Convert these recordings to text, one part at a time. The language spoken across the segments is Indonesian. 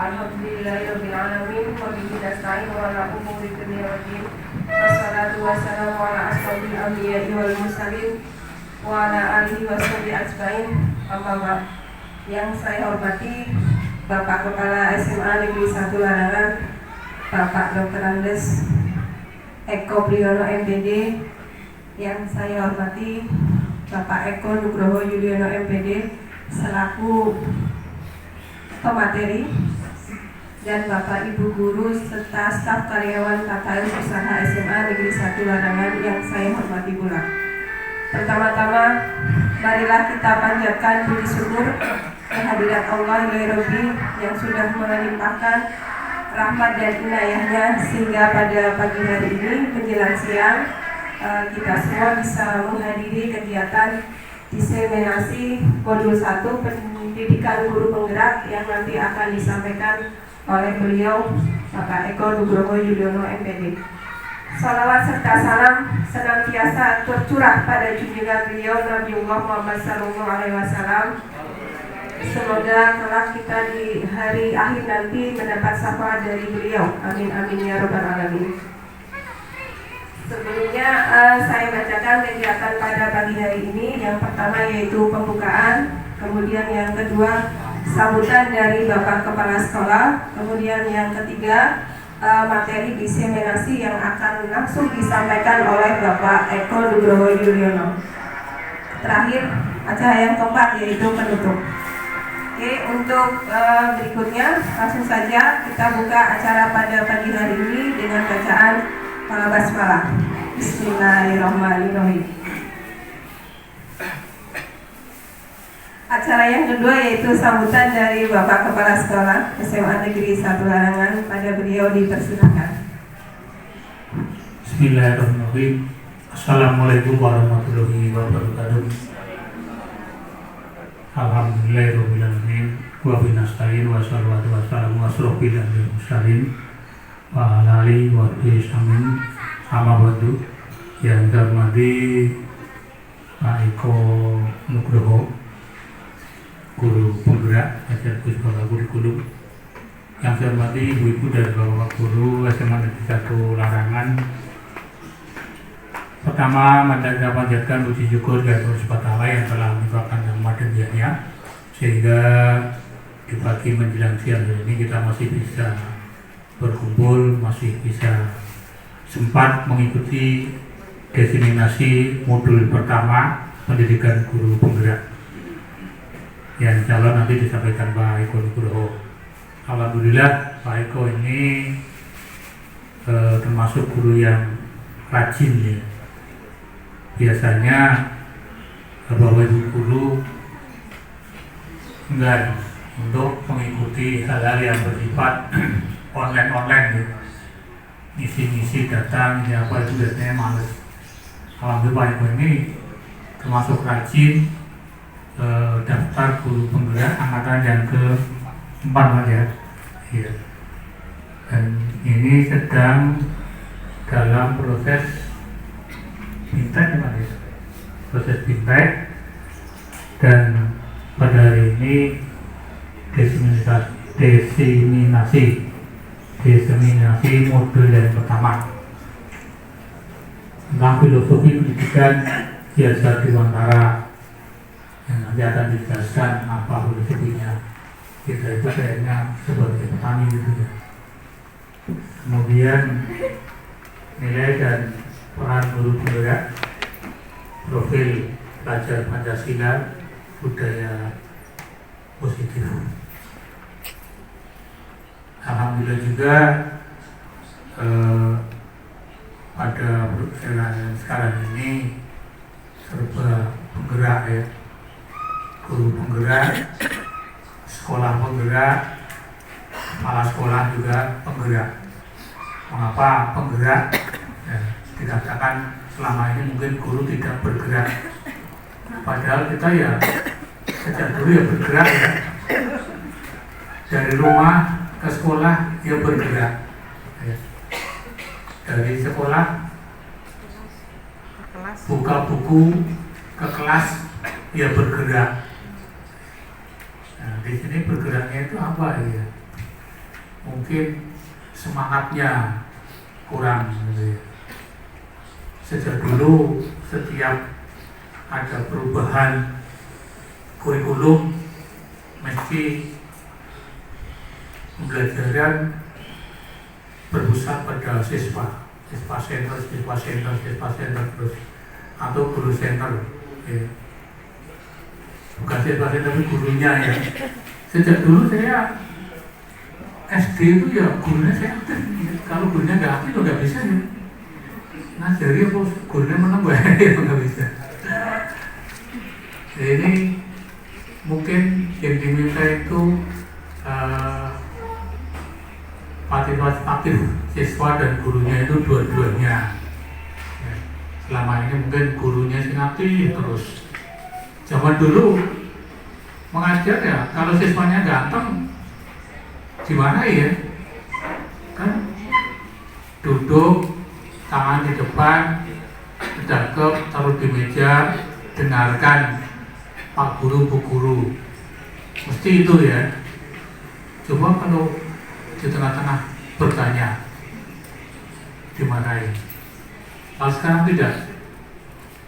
Alhamdulillahirabbil alamin wa bihi nasta'in wa ala umuri dunya waddin. Wassalatu wassalamu ala asyrofil anbiya'i wal mursalin wa ala alihi washabihi ajmain. Amma ba'd. Yang saya hormati Bapak Kepala SMA Negeri 1 Larangan, Bapak Dr. Andes Eko Priyono MPD. Yang saya hormati Bapak Eko Nugroho Yudhoyono MPD selaku pemateri, dan Bapak Ibu guru serta staf karyawan tata usaha SMA Negeri 1 Larangan yang saya hormati pula. Pertama-tama, marilah kita panjatkan puji syukur kehadirat Allah Ilahi yang sudah melimpahkan rahmat dan inayahnya sehingga pada pagi hari ini menjelang siang kita semua bisa menghadiri kegiatan diseminasi modul 1 pendidikan guru penggerak yang nanti akan disampaikan oleh beliau Bapak Eko Nugroho Yudhoyono MPD. Salawat serta salam senantiasa tercurah pada junjungan beliau Nabiullah Muhammad SAW. Semoga kelak kita di hari akhir nanti mendapat syafaat dari beliau. Amin amin ya rabbal alamin. Sebelumnya saya bacakan kegiatan pada pagi hari ini. Yang pertama yaitu pembukaan, kemudian yang kedua sambutan dari Bapak Kepala Sekolah, kemudian yang ketiga materi diseminasi yang akan langsung disampaikan oleh Bapak Eko Nugroho Yudhoyono. Terakhir acara yang keempat yaitu penutup. Oke, untuk berikutnya langsung saja kita buka acara pada pagi hari ini dengan bacaan basmalah. Bismillahirrahmanirrahim. Acara yang kedua yaitu sambutan dari Bapak Kepala Sekolah SMA Negeri 1 Larangan. Pada beliau dipersilakan. Bismillahirrahmanirrahim. Assalamualaikum warahmatullahi wabarakatuh. Alhamdulillahirabbil alamin wa binasta'in wa salawatu wassalamu asrofil anbiya'i wal mursalin wa ala alihi wa sahbihi amma ba'du. Yang terhormati Pak Eko Nugroho, guru penggerak Ajar Pusaka Kurikulum. Yang saya hormati ibu-ibu dan bapak guru SMA Negeri 1 Larangan. Pertama, saya panjatkan puji syukur dan bersyukur yang telah melimpahkan rahmat dan karunia sehingga di pagi menjelang siang ini kita masih bisa berkumpul, masih bisa sempat mengikuti diseminasi modul pertama pendidikan guru penggerak yang insya Allah nanti disampaikan Pak Eko Nugroho. Alhamdulillah Pak Eko ini termasuk guru yang rajin ya. Biasanya Bapak Ibu guru enggan untuk mengikuti hal-hal yang bersifat online ya. Ngisi-ngisi data ini apa itu biasanya males. Alhamdulillah Pak Eko ini termasuk rajin daftar guru penggerak angkatan yang ke-4 ya. Iya. Dan ini sedang dalam proses bintek ya, proses bintek, dan pada hari ini diseminasi modul yang pertama tentang filosofi pendidikan Jasa Dewantara yang nanti akan dijelaskan apa filosofinya. Kita itu kayaknya sebagai petani gitu ya. Kemudian nilai dan peran guru penggerak, profil pelajar Pancasila, budaya positif. Alhamdulillah juga pada era sekarang ini serba penggerak ya, guru penggerak, sekolah penggerak, kepala sekolah juga penggerak. Mengapa penggerak? Ya, dikatakan selama ini mungkin guru tidak bergerak, padahal kita ya sejak dulu ya bergerak ya, dari rumah ke sekolah ya bergerak ya. Dari sekolah buka buku ke kelas ya bergerak. Nah, di sini bergeraknya itu apa ya? mungkin semangatnya kurang gitu ya. Sejak dulu setiap ada perubahan kurikulum mesti pembelajaran berpusat pada siswa center terus atau guru center ya. Bukan siswa center tapi gurunya ya. Sejak dulu saya SD itu ya gurunya saya aktif. Kalau gurunya nggak aktif nggak bisa ya. Nah jadi apa gurunya menambah nggak bisa. Ini mungkin yang diminta itu partisipasi aktif siswa dan gurunya itu dua-duanya. Ya, selama ini mungkin gurunya sing aktif terus. Zaman dulu mengajar ya kalau siswanya ganteng gimana ya? Kan duduk tangan di depan, cakep, taruh di meja, dengarkan Pak Guru, Bu Guru. Mesti itu ya. Coba kalau di tengah-tengah bertanya, dimarahin. Kalau sekarang tidak,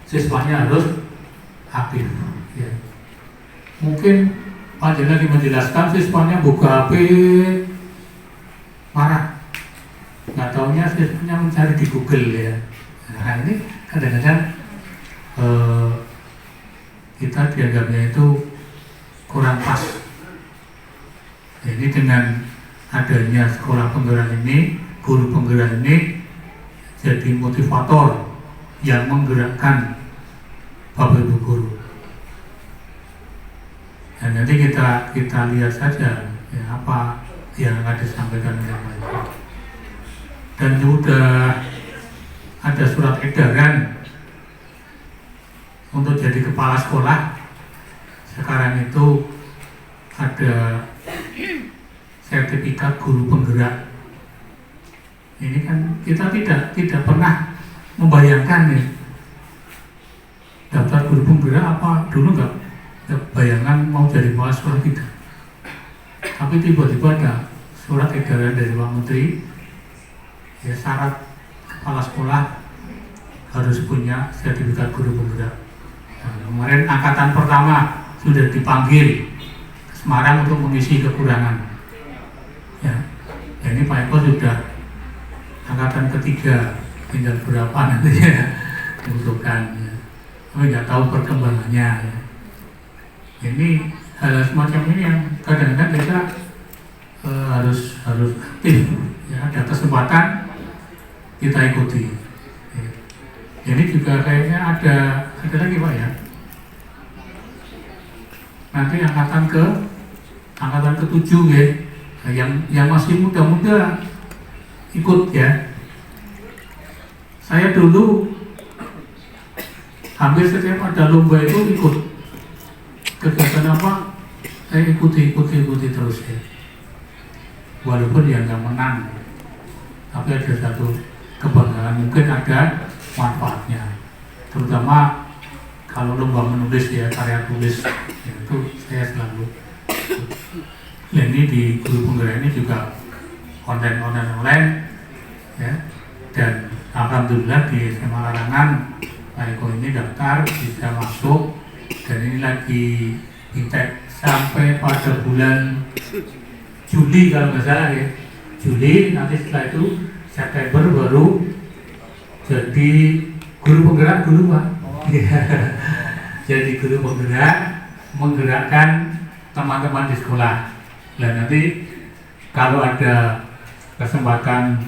siswanya harus aktif. Ya. Mungkin panjenengan menjelaskan siswanya buka HP, marah. Nggak taunya siswanya mencari di Google ya. Nah ini kadang-kadang kita dianggapnya itu kurang pas. Jadi dengan adanya sekolah penggerak ini, guru penggerak ini jadi motivator yang menggerakkan Bapak Ibu guru. Dan nanti kita lihat saja ya, apa yang akan disampaikan oleh Bapak Ibu. Dan sudah ada surat edaran untuk jadi kepala sekolah. Sekarang itu ada sertifikat guru penggerak. Ini kan kita tidak pernah membayangkan ya, daftar guru penggerak apa dulu nggak bayangan mau jadi kepala sekolah tidak. Tapi tiba-tiba ada surat edaran dari Pak Menteri, ya syarat kepala sekolah harus punya sertifikat guru penggerak. Nah, kemarin angkatan pertama sudah dipanggil ke Semarang untuk mengisi kekurangan. Ya, ini Pak Eko sudah angkatan ketiga, tinggal berapa nanti ya dibutuhkan. Ya. Tapi nggak tahu perkembangannya. Ya. Ini hal semacam ini yang kadang-kadang kita harus aktif. Ya, ada kesempatan kita ikuti. Ya. Ini juga kayaknya ada lagi Pak ya. Nanti angkatan ke-7 ya. Yang masih muda-muda ikut ya. Saya dulu hampir setiap ada lomba itu ikut. Kegiatan apa? Saya ikuti terus ya. Walaupun ya nggak menang, tapi ada satu kebanggaan, mungkin ada manfaatnya. Terutama kalau lomba menulis ya, karya tulis ya, itu saya selalu. Nah, ini di guru penggerak ini juga online ya, dan alhamdulillah di SMA Larangan Pak Eko ini daftar bisa masuk, dan ini lagi intake sampai pada bulan Juli kalau nggak salah ya, Juli. Nanti setelah itu September baru jadi guru penggerak dulu Pak. Jadi guru penggerak menggerakkan teman-teman di sekolah. Dan nanti kalau ada kesempatan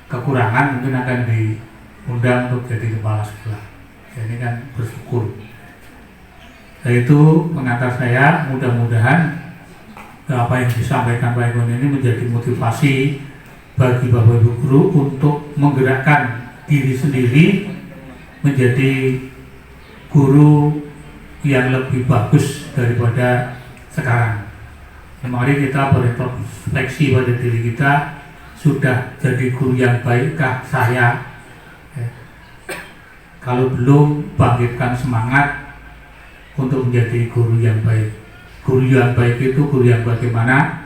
kekurangan mungkin akan diundang untuk jadi kepala sekolah. Ini kan bersyukur. Nah, itu mengantar saya, mudah-mudahan apa yang disampaikan Pak Eko ini menjadi motivasi bagi Bapak Ibu guru untuk menggerakkan diri sendiri menjadi guru yang lebih bagus daripada sekarang. Mari kita berefleksi pada diri kita, sudah jadi guru yang baikkah saya? Ya. Kalau belum, bangkitkan semangat untuk menjadi guru yang baik. Guru yang baik itu guru yang bagaimana?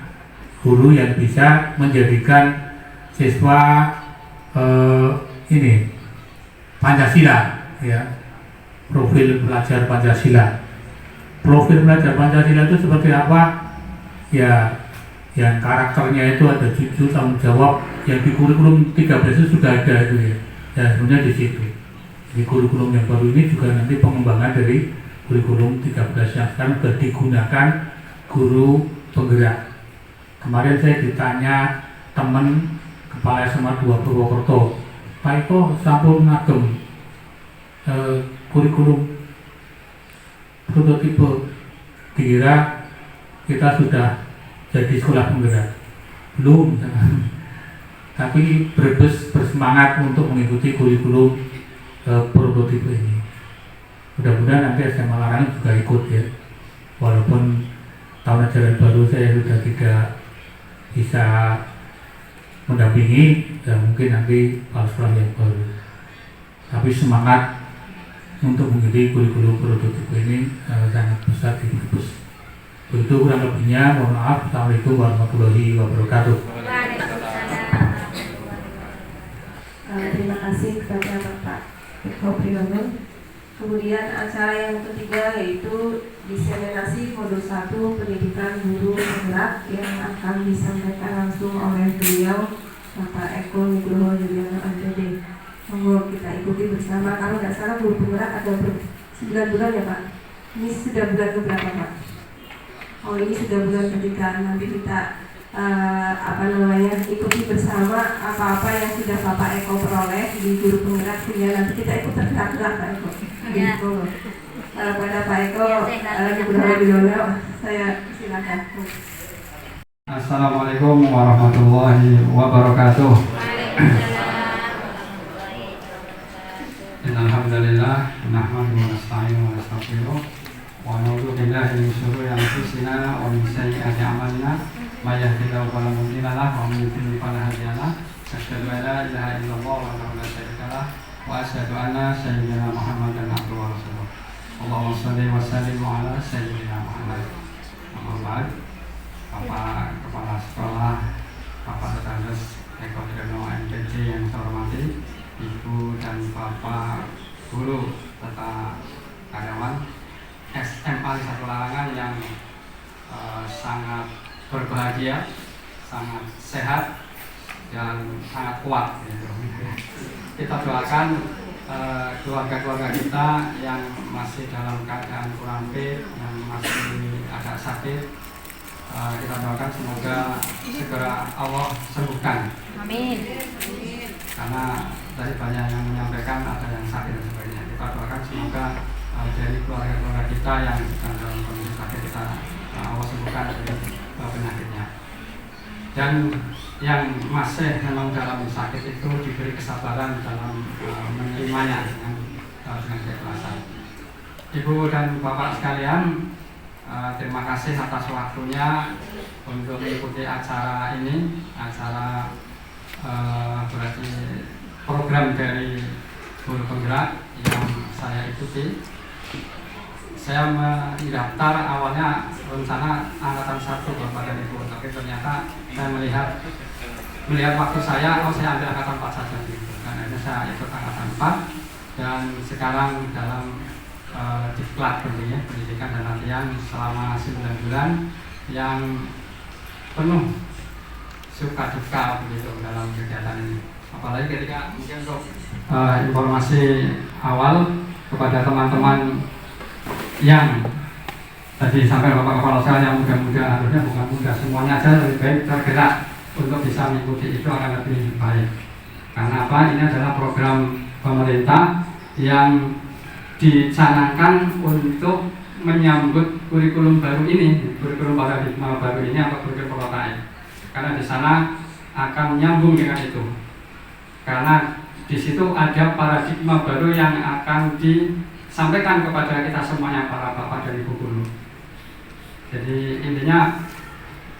guru yang bisa menjadikan siswa ini Pancasila, ya, profil pelajar Pancasila. Profil pelajar Pancasila itu seperti apa? Ya, yang karakternya itu ada jujur, tanggung jawab, yang di kurikulum 13 itu sudah ada itu ya. Ya sebenarnya di situ. Di kurikulum yang baru ini juga nanti pengembangan dari kurikulum 13 yang sekarang sudah digunakan guru penggerak. Kemarin saya ditanya teman Kepala SMA 2 Purwokerto, Pak Eko sampun ngagem kurikulum prototipe, kira kita sudah jadi sekolah penggerak? Belum. Tapi Brebes bersemangat untuk mengikuti kurikulum prototipe ini. Mudah-mudahan nanti SMA Larangan juga ikut ya. Walaupun tahun ajaran baru saya sudah tidak bisa mendampingi, ya mungkin nanti sekolah yang baru. Tapi semangat untuk mengikuti kurikulum prototipe ini sangat besar di Brebes. Begitu kurang lebihnya, mohon maaf. Assalamualaikum warahmatullahi wabarakatuh. Terima kasih kepada Bapak Eko Priyono. Kemudian acara yang ketiga yaitu diseminasi modul 1 pendidikan guru penggerak yang akan disampaikan langsung oleh beliau Bapak Eko Nugroho Yuliano MPD. Monggo kita ikuti bersama. Kalau tidak salah guru penggerak ada 9 bulan ya Pak. Ini sudah bulan keberapa Pak? Oh ini sudah bulan ketiga. Nanti kita ikuti bersama apa-apa yang sudah Bapak Eko peroleh di guru penggerak, sehingga nanti kita ikut tergerak Pak Eko. Ya. Pada Pak Eko Nugroho Yuliano, saya silakan. Assalamualaikum warahmatullahi wabarakatuh. Alhamdulillah, nahmaduhu wa nasta'inuhu wa nastaghfiruh wa na'udzu billahi min syururi anfusina wa min sayyiati a'malina. May yahdihillahu fala mudilla lahu wa may yudlil fala hadiya lahu. Asyhadu an la ilaha illallah wahdahu la syarika lahu wa asyhadu anna sayyidina Muhammadan abduhu wa rasuluh. Allahumma shalli wa sallim ala sayyidina Muhammad. Amma ba'd. Bapak Kepala Sekolah, Bapak Tetanus Eko Priyono MPD yang saya hormati, Ibu dan Bapak Guru serta karyawan SMA 1 Larangan yang sangat berbahagia, sangat sehat dan sangat kuat gitu. Kita doakan keluarga-keluarga kita yang masih dalam keadaan kurang fit, yang masih agak sakit, kita doakan semoga segera Allah sembuhkan. Amin. Karena dari banyak yang menyampaikan ada yang sakit dan sebagainya. Kita doakan semoga dari keluarga-keluarga kita yang sedang dalam kondisi sakit, kita Allah sembuhkan dari penyakitnya. Dan yang masih memang dalam sakit itu diberi kesabaran dalam menerimanya dengan keikhlasan. Ibu dan Bapak sekalian, terima kasih atas waktunya untuk mengikuti acara ini, acara berarti program dari guru penggerak yang saya ikuti. Saya mendaftar awalnya rencana angkatan 1 Bapak dan Ibu, tapi ternyata saya melihat waktu saya ambil angkatan 4 saja. Karena saya ikut angkatan 4 dan sekarang dalam diklat pendidikan dan latihan selama 9 bulan yang penuh suka duka begitu dalam kegiatan ini. Apalagi ketika mungkin untuk informasi awal kepada teman-teman yang tadi sampai Bapak Kepala Sekolah yang muda-muda, harusnya bukan muda, semuanya aja lebih baik tergerak untuk bisa mengikuti, itu akan lebih baik. Karena apa? Ini adalah program pemerintah yang dicanangkan untuk menyambut kurikulum baru ini, kurikulum paradigma baru ini atau kurikulum prototipe. Karena di sana akan menyambung dengan itu. Karena di situ ada paradigma baru yang akan disampaikan kepada kita semuanya, para bapak dan ibu guru. Jadi intinya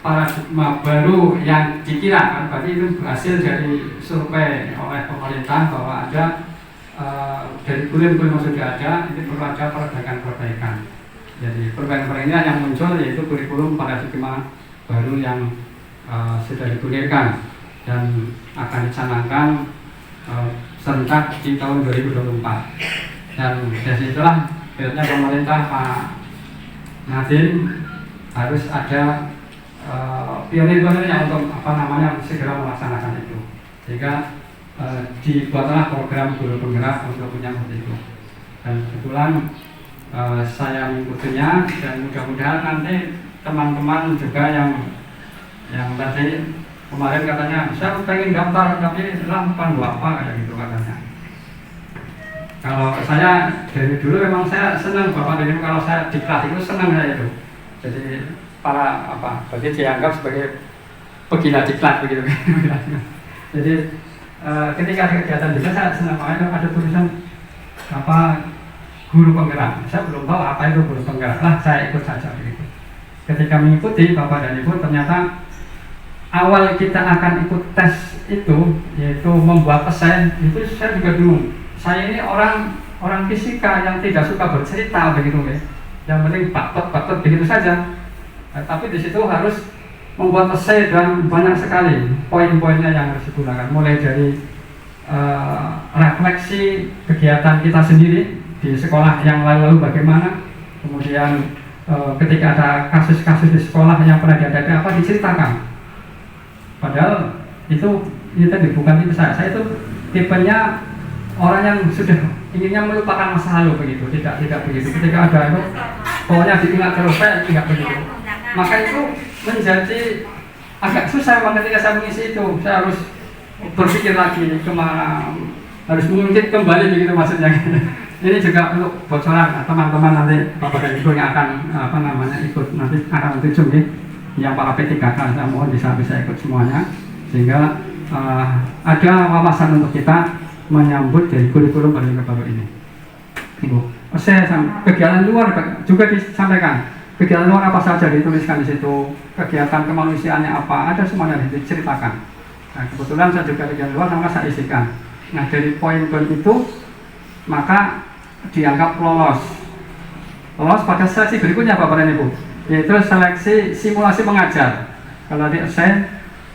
paradigma baru yang dikira, kan berarti itu hasil dari survei oleh pemerintah bahwa ada dari kurikulum yang sudah ada, ini perlu ada perbaikan. Jadi perbaikan yang muncul yaitu kurikulum paradigma baru yang sudah digulirkan dan akan dicanangkan serentak di tahun 2024. Dan dari situlah akhirnya pemerintah Pak Nadiem harus ada pionir-pionirnya untuk segera melaksanakan itu, sehingga dibuatlah program guru penggerak untuk menyambut itu. Dan kebetulan saya mengikutinya, dan mudah-mudahan nanti teman-teman juga yang tadi kemarin katanya saya pengen daftar tapi bukan apa kayak gitu katanya. Kalau saya dari dulu memang saya senang Bapak dari kalau saya di kelas itu senang saya itu. Jadi bagi dianggap sebagai pegila diklat begitu. Jadi ketika ada kegiatan juga saya senang, ada tulisan guru penggerak. Saya belum tahu apa itu guru penggerak, saya ikut saja begitu. Ketika mengikuti Bapak dan Ibu, ternyata awal kita akan ikut tes itu, yaitu membuat esai, itu saya juga bingung. Saya ini orang fisika yang tidak suka bercerita begitu ya. Yang penting batot begitu saja. Tapi di situ harus membuat esai dan banyak sekali poin-poinnya yang harus digunakan, mulai dari refleksi kegiatan kita sendiri di sekolah yang lalu bagaimana, kemudian ketika ada kasus-kasus di sekolah yang pernah dihadapi diceritakan. Padahal itu tadi bukan tipe saya itu tipenya orang yang sudah inginnya melupakan masa lalu begitu, tidak begitu. Ketika ada itu pokoknya diingat terus, saya tidak begitu. Maka itu menjadi agak susah ketika saya mengisi itu. Saya harus berpikir lagi kemana, harus mengungkit kembali begitu maksudnya. Ini juga untuk bocoran teman-teman nanti Bapak dan Ibu yang akan ikut nanti akan tujuh yang para P3K, saya mohon bisa ikut semuanya, sehingga ada wawasan untuk kita menyambut dari kurikulum baru ini. Ibu, kegiatan luar juga disampaikan. Kegiatan luar apa saja dituliskan di situ, kegiatan kemanusiaannya apa, ada semuanya diceritakan. Nah, kebetulan saya juga kegiatan luar sama saya isikan. Nah, dari poin-poin itu maka dianggap lolos pada seleksi berikutnya Bapak dan Ibu, yaitu seleksi simulasi mengajar. Kalau di essay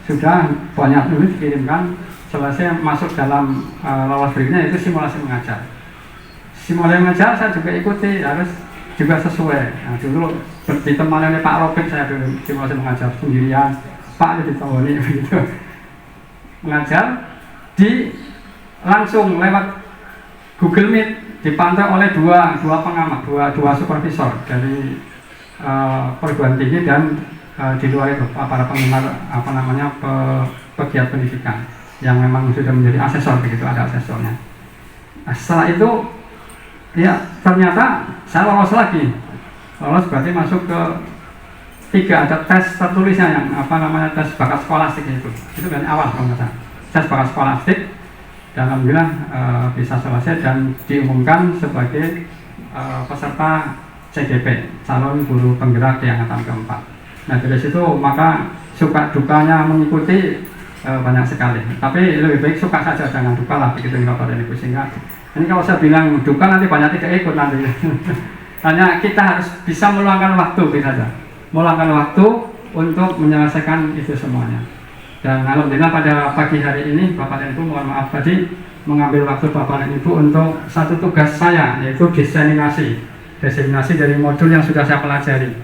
sudah banyak dulu dikirimkan, selesai masuk dalam lolos berikutnya yaitu simulasi mengajar. Simulasi mengajar saya juga ikuti, harus juga sesuai. Nah, dulu ditemani oleh Pak Robin, saya dulu simulasi mengajar sendirian, Pak ditawani begitu mengajar langsung lewat Google Meet, dipantau oleh dua pengamat, dua supervisor dari perguruan tinggi dan di luar itu para penggemar pegiat pendidikan yang memang sudah menjadi asesor begitu, ada asesornya. Nah, setelah itu ya ternyata saya lolos lagi. Lolos berarti masuk ke 3, ada tes tertulisnya yang tes bakat skolastik itu dari awal kalau nggak salah. Tes bakat skolastik dan alhamdulillah bisa selesai dan diumumkan sebagai peserta CGP, calon guru penggerak di angkatan keempat. Nah dari situ maka suka dukanya mengikuti banyak sekali. Tapi lebih baik suka saja, jangan duka lah begitu Bapak dan Ibu, sehingga ini kalau saya bilang duka nanti banyak tidak ikut nanti. Hanya kita harus bisa meluangkan waktu saja, meluangkan waktu untuk menyelesaikan itu semuanya. Dan alhamdulillah pada pagi hari ini Bapak dan Ibu, mohon maaf tadi mengambil waktu Bapak dan Ibu untuk satu tugas saya, yaitu diseminasi dari modul yang sudah saya pelajari.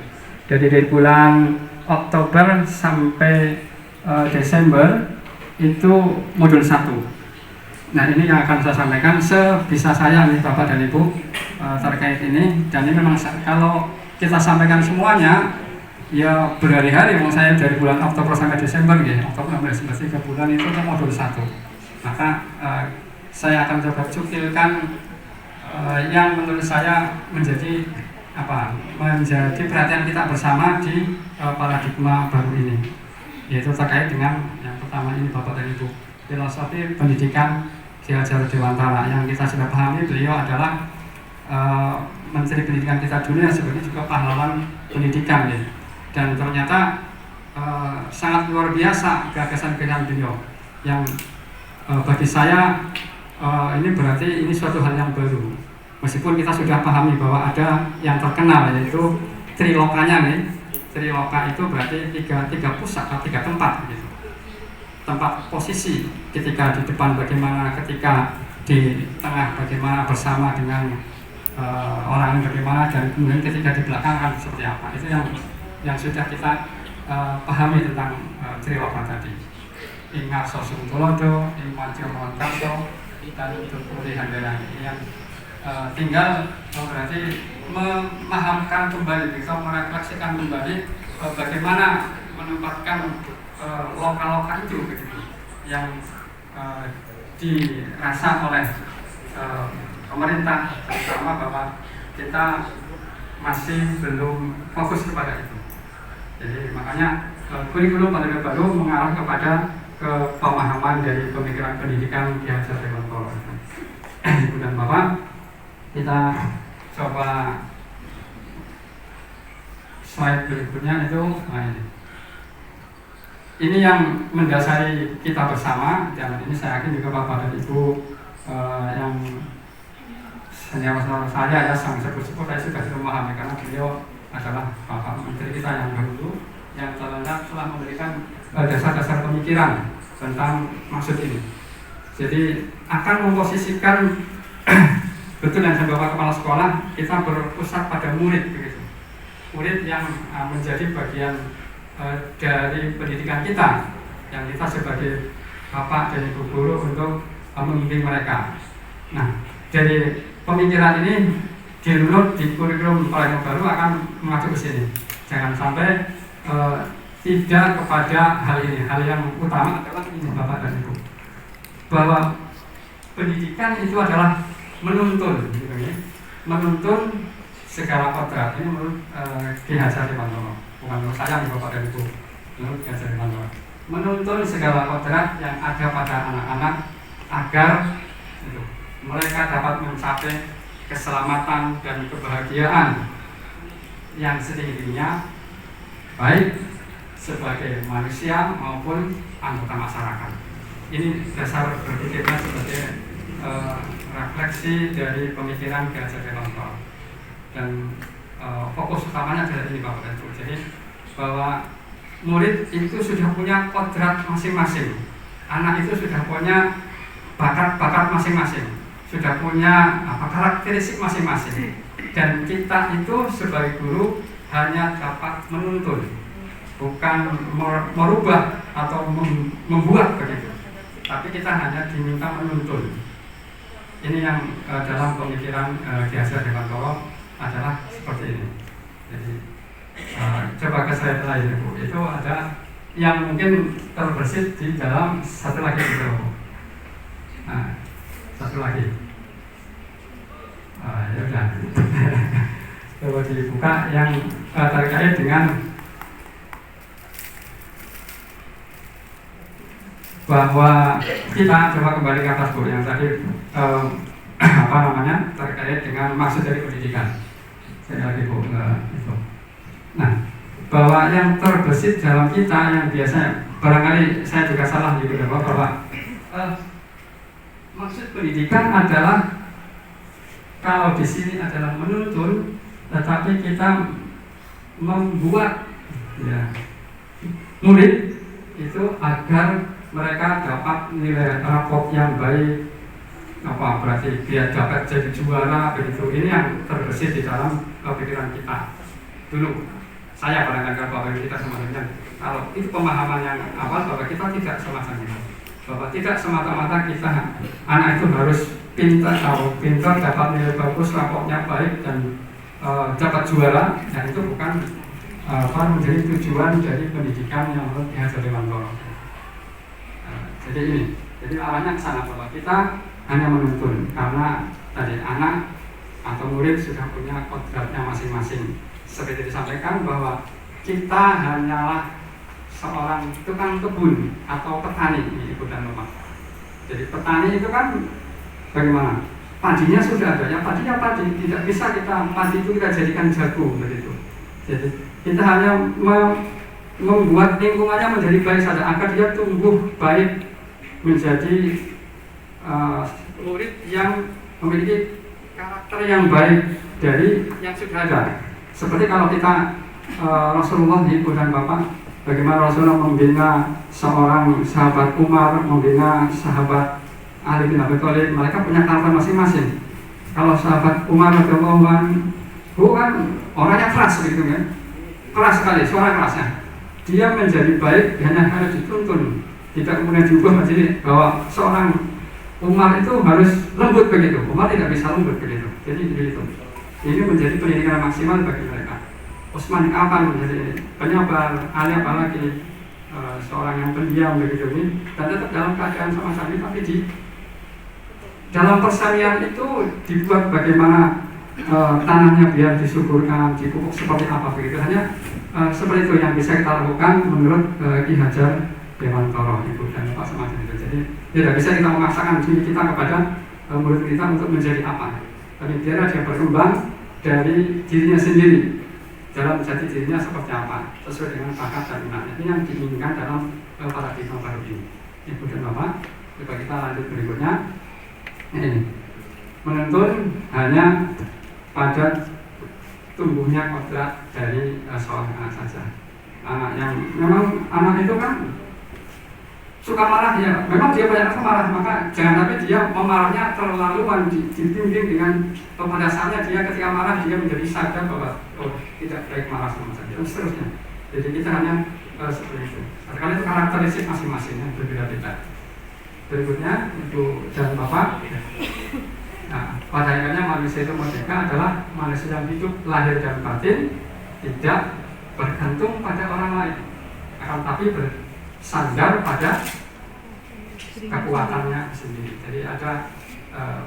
Jadi dari bulan Oktober sampai Desember itu modul 1. Nah ini yang akan saya sampaikan sebisa saya nih Bapak dan Ibu terkait ini. Dan ini memang kalau kita sampaikan semuanya ya berhari-hari, saya dari bulan Oktober sampai Desember ya, Oktober sampai Desember 3 bulan itu ke modul 1. Maka saya akan coba cukilkan yang menurut saya menjadi perhatian kita bersama di paradigma baru ini, yaitu terkait dengan yang pertama ini Bapak dan Ibu, filosofi pendidikan Ki Hajar Dewantara. Yang kita sudah pahami, beliau adalah Menteri Pendidikan kita dunia, sebagai juga pahlawan pendidikan ya. Dan ternyata sangat luar biasa gagasan-gagasan beliau yang bagi saya ini berarti ini suatu hal yang baru. Meskipun kita sudah pahami bahwa ada yang terkenal yaitu trilokanya nih, Triloka itu berarti tiga pusat atau tiga tempat gitu. Tempat posisi ketika di depan bagaimana, ketika di tengah bagaimana, bersama dengan orang bagaimana, dan kemudian ketika di belakang kan seperti apa. Itu yang sudah kita pahami tentang Triloka tadi. Ingat sosum tulodo, imanjo montaso, dan itu pilihan darah yang tinggal berarti memahamkan kembali, bisa merefleksikan kembali bagaimana menempatkan lokal-lokal itu begitu, yang dirasa oleh pemerintah, terutama bahwa kita masih belum fokus kepada itu. Jadi makanya kurikulum Orde Baru mengarah kepada pemahaman dari pemikiran pendidikan Ki Hajar Dewantara. Ibu dan Bapak, kita coba slide berikutnya itu. Nah, ini yang mendasari kita bersama, dan ini saya yakin juga Bapak dan Ibu yang senior saya ya, sang sepuh-sepuh saya sudah memahami, karena beliau adalah Bapak Menteri kita yang dahulu, yang telah memberikan dasar-dasar pemikiran tentang maksud ini. Jadi akan memposisikan betul yang saya bawa kepala sekolah, kita berpusat pada murid begitu. Murid yang menjadi bagian dari pendidikan kita, yang kita sebagai bapak dan ibu guru untuk membimbing mereka. Nah, dari pemikiran ini dirunut di kurikulum Orde Baru akan mengacu ke sini. Jangan sampai tidak kepada hal ini. Hal yang utama adalah ini, bapak dan ibu, bahwa pendidikan itu adalah menuntun, gitu ya. Menuntun segala kodrat. Ini menurut Ki Hajar Dewantara, bukan menurut saya nih bapak dan ibu, menurut Ki Hajar Dewantara. Menuntun segala kodrat yang ada pada anak-anak agar itu, mereka dapat mencapai keselamatan dan kebahagiaan yang setinggi-tingginya, baik sebagai manusia maupun anggota masyarakat. Ini dasar berpikirnya sebagai refleksi dari pemikiran Ki Hajar Dewantara, dan fokus utamanya adalah ini Bapak dan Ibu. Jadi bahwa murid itu sudah punya kodrat masing-masing, anak itu sudah punya bakat-bakat masing-masing, sudah punya karakteristik masing-masing, dan kita itu sebagai guru hanya dapat menuntun, bukan merubah atau membuat begitu, tapi kita hanya diminta menuntun. Ini yang dalam pemikiran Ki Hajar Dewantara adalah seperti ini. Jadi coba ke slide lain Bu. Itu ada yang mungkin terbersit di dalam satu lagi itu. Nah, satu lagi. Ya udah. Coba dibuka yang terkait dengan bahwa kita coba kembali ke atas Bu, yang tadi terkait dengan maksud dari pendidikan. Saya lagi Bu, itu. Nah, bahwa yang terbesit dalam kita yang biasanya barangkali saya juga salah di beberapa, bahwa maksud pendidikan adalah kalau di sini adalah menuntun, tetapi kita membuat ya, murid itu agar mereka dapat nilai raport yang baik, berarti dia dapat jadi juara begitu. Ini yang terbesit di dalam pikiran kita dulu. Saya barangkali bahwa kita semuanya, kalau itu pemahaman yang awal bahwa kita tidak semacam itu, bahwa tidak semata-mata kita anak itu harus pintar dapat nilai bagus, raportnya baik dan dapat juara, dan itu bukan menjadi tujuan dari pendidikan yang menurut Ki Hajar Dewantara. Jadi ini, jadi arahnya ke sana bahwa kita hanya menuntun karena tadi anak atau murid sudah punya kodratnya masing-masing. Seperti disampaikan bahwa kita hanyalah seorang tukang kebun atau petani, ini Ibu dan Bapak. Jadi petani itu kan bagaimana? Padinya sudah ada, yang padinya padi, tidak bisa kita padi itu kita jadikan jagung begitu. Jadi kita hanya membuat lingkungannya menjadi baik saja agar dia tumbuh baik, menjadi murid yang memiliki karakter yang baik dari yang sudah ada. Seperti kalau kita Rasulullah, Ibu dan Bapak, bagaimana Rasulullah membina seorang sahabat Umar, membina sahabat Ali bin Abi Thalib. Mereka punya karakter masing-masing. Kalau sahabat Umar radhiyallahu anhu kan orangnya keras gitu kan, keras sekali, suara kerasnya. Dia menjadi baik hanya harus dituntun, tidak kemudian diubah menjadi bahwa seorang Umar itu harus lembut begitu. Umar tidak bisa lembut begitu. Jadi begitu. Ini menjadi pendidikan maksimal bagi mereka. Utsman bin Affan menjadi penyabar, Ali apalagi seorang yang pendiam begitu ini, dan tetap dalam keadaan sama sekali, tapi di dalam persalian itu dibuat bagaimana tanahnya biar disuburkan, dipupuk seperti apa begitu. Hanya seperti itu yang bisa kita lakukan menurut Ki Hajar Dewantara, Ibu dan Bapak semacam itu. Jadi tidak bisa kita memaksakan diri kita kepada murid kita untuk menjadi apa. Tapi biar dia berkembang dari dirinya sendiri dalam menjadi dirinya seperti apa, sesuai dengan bakat dan minatnya. Ini yang diinginkan dalam paradigma baru ini. Ibu dan Bapak, coba kita lanjut berikutnya. Ini menuntun hanya pada tumbuhnya kodrat dari seorang anak saja. Anak yang memang anak itu kan suka marah ya, memang dia banyak marah, maka jangan sampai dia memarahnya terlaluan, dibimbing dengan pada saatnya dia ketika marah dia menjadi sadar bahwa tidak baik marah sama saja dan seterusnya. Jadi kita hanya seperti itu. Karena itu karakteristik masing-masingnya berbeda-beda. Berikutnya Ibu dan Bapak. Nah, pada akhirnya manusia itu merdeka adalah manusia yang hidup lahir dan batin tidak bergantung pada orang lain, akan tapi bersandar pada kekuatannya sendiri. Jadi ada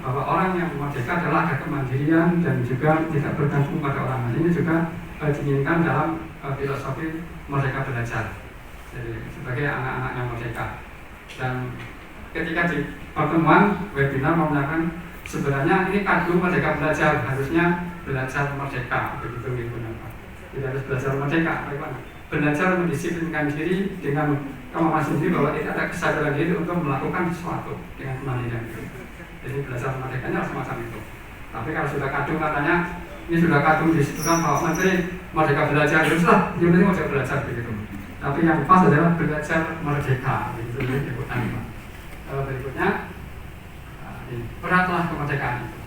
bahwa orang yang merdeka adalah ada kemandirian dan juga tidak bergantung pada orang lain. Ini juga diinginkan dalam filosofi merdeka belajar. Jadi sebagai anak-anak yang merdeka. Dan ketika di pertemuan webinar menggunakan sebenarnya ini kado merdeka belajar, harusnya belajar merdeka begitu digunakan. Tidak harus belajar merdeka, bagaimana? Belajar mendisiplinkan diri dengan kemampuan sendiri bahwa tidak ada kesadaran diri untuk melakukan sesuatu dengan kemandirian diri. Jadi belajar merdekanya semacam itu. Tapi kalau sudah kadung katanya ini sudah kadung disebutkan bahwa menteri merdeka belajar, ya sudah, yang penting merdeka belajar begitu. Tapi yang pas adalah belajar merdeka begitu disebutkan. Berikutnya beratlah kemerdekaan itu.